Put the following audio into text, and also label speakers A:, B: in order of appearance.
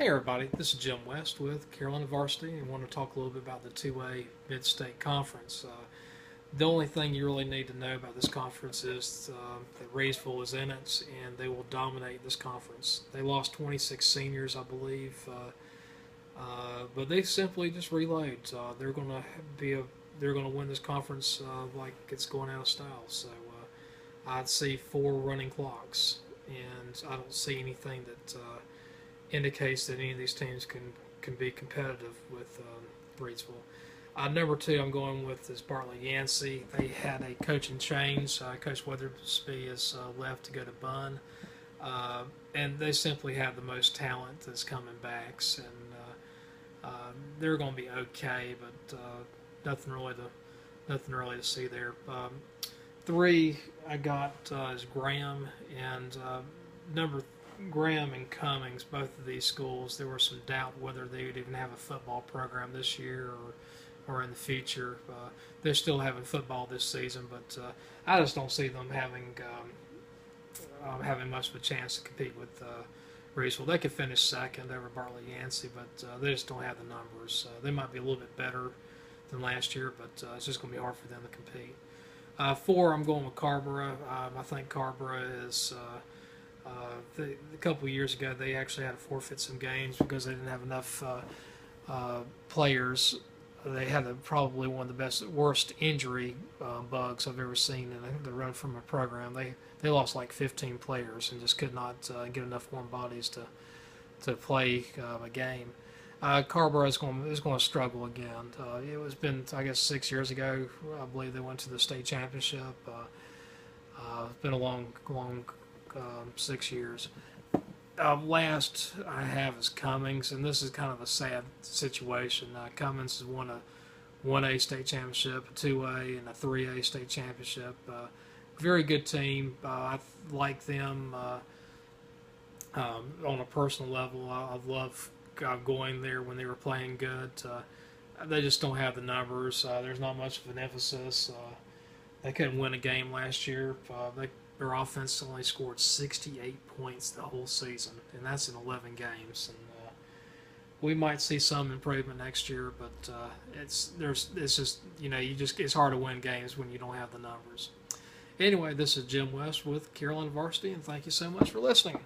A: Hey everybody, this is Jim West with Carolina Varsity and want to talk a little bit about the 2A Mid-State Conference. The only thing you really need to know about this conference is that Reidsville is in it and they will dominate this conference. They lost 26 seniors, I believe, but they simply just reload. They're going to they're going to win this conference like it's going out of style. So I'd see 4 running clocks, and I don't see anything that indicates that any of these teams can be competitive with Reidsville. Number 2, I'm going with is Bartlett Yancey. They had a coaching change. Coach Weathersby has left to go to Bunn, and they simply have the most talent that's coming back, and they're going to be okay, but nothing really to see there. 3 I got is Graham, and Graham and Cummings, both of these schools, there was some doubt whether they would even have a football program this year or in the future. They're still having football this season, but I just don't see them having much of a chance to compete with Reidsville. They could finish second over Bartlett Yancey, but they just don't have the numbers. They might be a little bit better than last year, but it's just going to be hard for them to compete. 4, I'm going with Carrboro. I think Carrboro is... a couple of years ago, they actually had to forfeit some games because they didn't have enough players. They had probably one of the worst injury bugs I've ever seen in the run from a program. They lost like 15 players and just could not get enough warm bodies to play a game. Carrboro is going to struggle again. It was been, I guess, 6 years ago. I believe they went to the state championship. It's been a long 6 years. Last I have is Cummings, and this is kind of a sad situation. Cummings has won a 1A state championship, a 2A, and a 3A state championship. Very good team. I like them on a personal level. I love going there when they were playing good. They just don't have the numbers. There's not much of an emphasis. They couldn't win a game last year. Their offense only scored 68 points the whole season, and that's in 11 games. And we might see some improvement next year, but it's just it's hard to win games when you don't have the numbers. Anyway, this is Jim West with Carolina Varsity, and thank you so much for listening.